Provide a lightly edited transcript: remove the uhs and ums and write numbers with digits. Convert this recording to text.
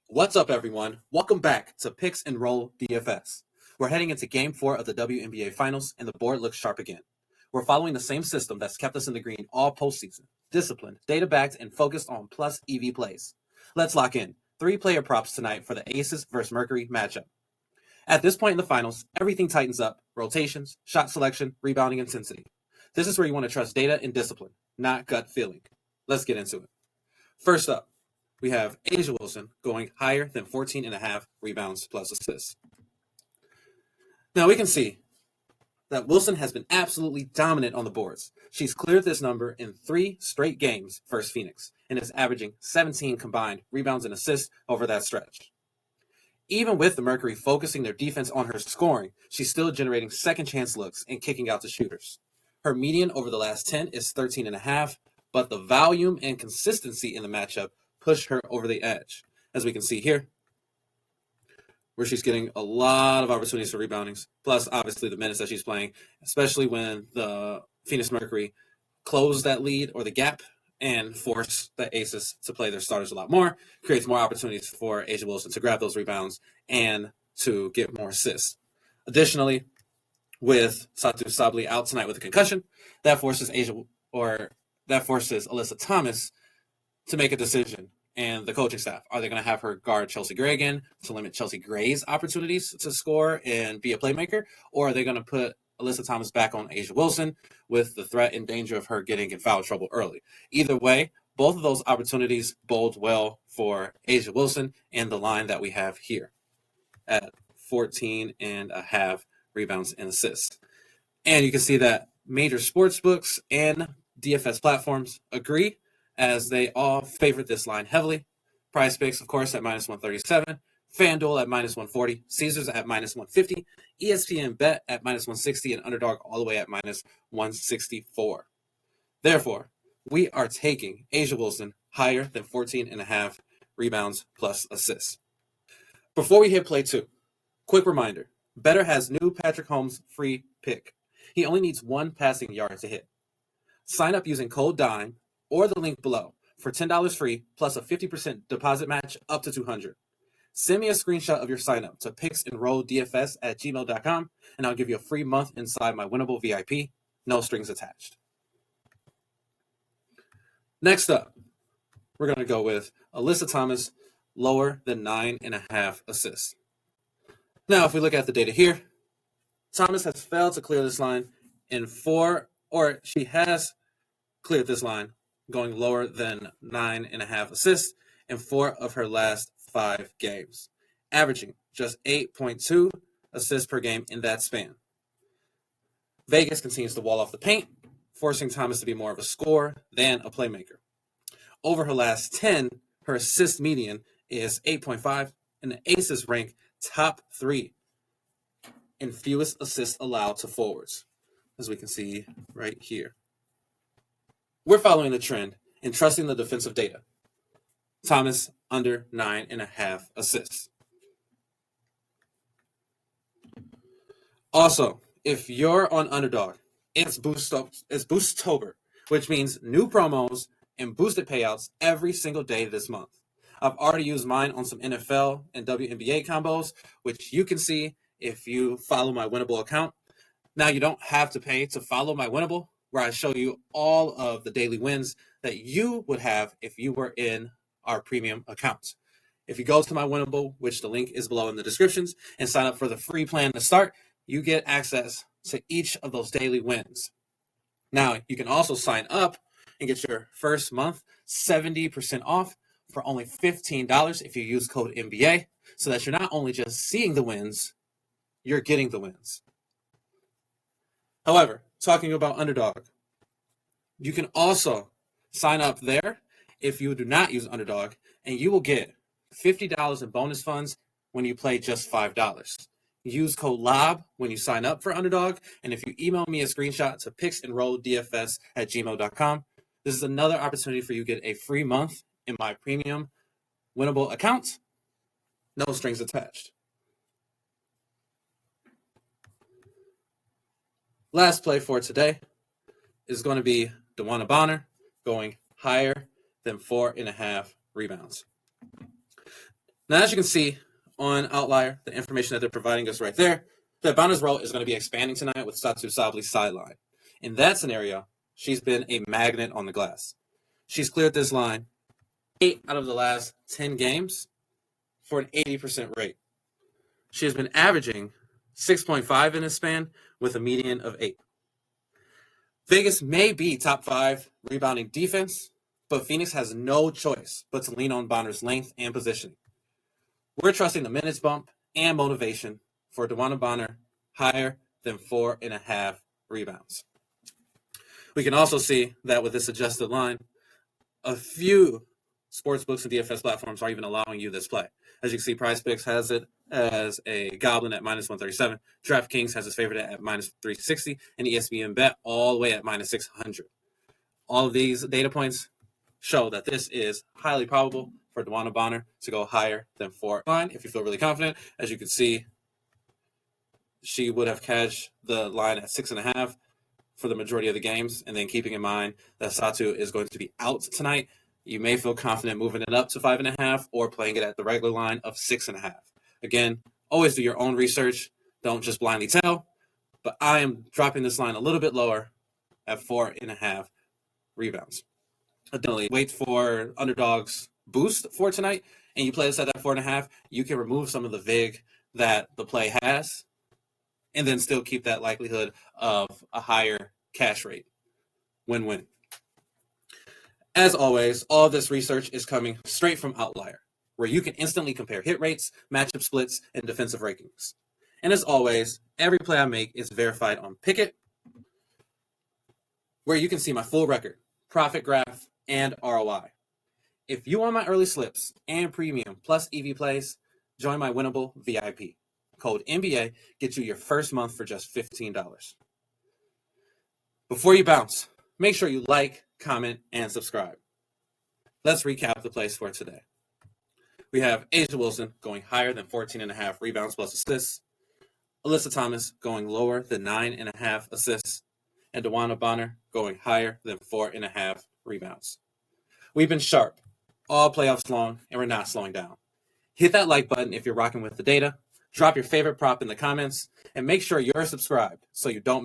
What's up, everyone? Welcome back to Picks and Roll DFS. We're heading into Game 4 of the WNBA Finals, and the board looks sharp again. We're following the same system that's kept us in the green all postseason: disciplined, data-backed, and focused on plus EV plays. Let's lock in. 3-player props tonight for the Aces vs. Mercury matchup. At this point in the finals, everything tightens up: rotations, shot selection, rebounding intensity. This is where you want to trust data and discipline, not gut feeling. Let's get into it. First up, we have A'ja Wilson going higher than 14.5 rebounds plus assists. Now we can see that Wilson has been absolutely dominant on the boards. She's cleared this number in 3 straight games versus Phoenix and is averaging 17 combined rebounds and assists over that stretch. Even with the Mercury focusing their defense on her scoring, she's still generating second chance looks and kicking out to shooters. Her median over the last 10 is 13.5, but the volume and consistency in the matchup push her over the edge, as we can see here, where she's getting a lot of opportunities for reboundings, plus obviously the minutes that she's playing, especially when the Phoenix Mercury close that lead or the gap and force the Aces to play their starters a lot more, creates more opportunities for A'ja Wilson to grab those rebounds and to get more assists. Additionally, with Satu Sabli out tonight with a concussion, that forces Alyssa Thomas to make a decision, and the coaching staff. Are they going to have her guard Chelsea Gray again to limit Chelsea Gray's opportunities to score and be a playmaker? Or are they going to put Alyssa Thomas back on A'ja Wilson with the threat and danger of her getting in foul trouble early? Either way, both of those opportunities bode well for A'ja Wilson and the line that we have here at 14.5 rebounds and assists. And you can see that major sports books and DFS platforms agree, as they all favorite this line heavily. PrizePicks, of course, at minus 137, FanDuel at minus 140, Caesars at minus 150, ESPN Bet at minus 160, and Underdog all the way at minus 164. Therefore, we are taking A'ja Wilson higher than 14.5 rebounds plus assists. Before we hit play 2, quick reminder: Betr has new Patrick Holmes free pick. He only needs 1 passing yard to hit. Sign up using code DIME or the link below for $10 free plus a 50% deposit match up to $200. Send me a screenshot of your sign up to picksandrolldfs@gmail.com, and I'll give you a free month inside my winnable VIP. No strings attached. Next up, we're going to go with Alyssa Thomas, lower than 9.5 assists. Now, if we look at the data here, Thomas has failed to clear this line in 4, or she has cleared this line going lower than 9.5 assists in 4 of her last 5 games, averaging just 8.2 assists per game in that span. Vegas continues to wall off the paint, forcing Thomas to be more of a scorer than a playmaker. Over her last 10, her assist median is 8.5, and the Aces rank top 3 in fewest assists allowed to forwards, as we can see right here. We're following the trend and trusting the defensive data. Thomas under 9.5 assists. Also, if you're on Underdog, it's Boosttober, which means new promos and boosted payouts every single day this month. I've already used mine on some NFL and WNBA combos, which you can see if you follow my Winnable account. Now, you don't have to pay to follow my Winnable, where I show you all of the daily wins that you would have if you were in our premium account. If you go to my Winnable, which the link is below in the descriptions, and sign up for the free plan to start, you get access to each of those daily wins. Now, you can also sign up and get your first month 70% off for only $15 if you use code NBA, so that you're not only just seeing the wins, you're getting the wins. However, talking about Underdog, you can also sign up there if you do not use Underdog, and you will get $50 in bonus funds when you play just $5. Use code LOB when you sign up for Underdog, and if you email me a screenshot to picksandrolldfs@gmail.com, this is another opportunity for you to get a free month in my premium Winnable account. No strings attached. Last play for today is going to be DeWanna Bonner going higher than 4.5 rebounds. Now, as you can see on Outlier, the information that they're providing us right there, that Bonner's role is going to be expanding tonight with Satu Sabli's sideline. In that scenario, she's been a magnet on the glass. She's cleared this line 8 out of the last 10 games for an 80% rate. She has been averaging 6.5 in this span with a median of 8. Vegas may be top 5 rebounding defense, but Phoenix has no choice but to lean on Bonner's length and positioning. We're trusting the minutes bump and motivation for DeWanna Bonner higher than 4.5 rebounds. We can also see that with this adjusted line, a few sportsbooks and DFS platforms are even allowing you this play. As you can see, PrizePicks has it as a goblin at minus 137. DraftKings has its favorite at minus 360, and ESPN Bet all the way at minus 600. All of these data points show that this is highly probable for DeWanna Bonner to go higher than 4. If you feel really confident, as you can see, she would have cashed the line at 6.5 for the majority of the games, and then keeping in mind that Satu is going to be out tonight, you may feel confident moving it up to 5.5 or playing it at the regular line of 6.5. Again, always do your own research. Don't just blindly tell. But I am dropping this line a little bit lower at 4.5 rebounds. Additionally, wait for Underdog's boost for tonight, and you play this at that 4.5. You can remove some of the vig that the play has, and then still keep that likelihood of a higher cash rate. Win-win. As always, all of this research is coming straight from Outlier, where you can instantly compare hit rates, matchup splits, and defensive rankings. And as always, every play I make is verified on Pikkit, where you can see my full record, profit graph, and ROI. If you want my early slips and premium plus EV plays, join my winnable VIP. Code NBA gets you your first month for just $15. Before you bounce, make sure you like, comment, and subscribe. Let's recap the plays for today. We have Asia Wilson going higher than 14.5 rebounds plus assists, Alyssa Thomas going lower than 9.5 assists, and DeWanna Bonner going higher than 4.5 rebounds. We've been sharp all playoffs long, and we're not slowing down. Hit that like button if you're rocking with the data. Drop your favorite prop in the comments, and make sure you're subscribed so you don't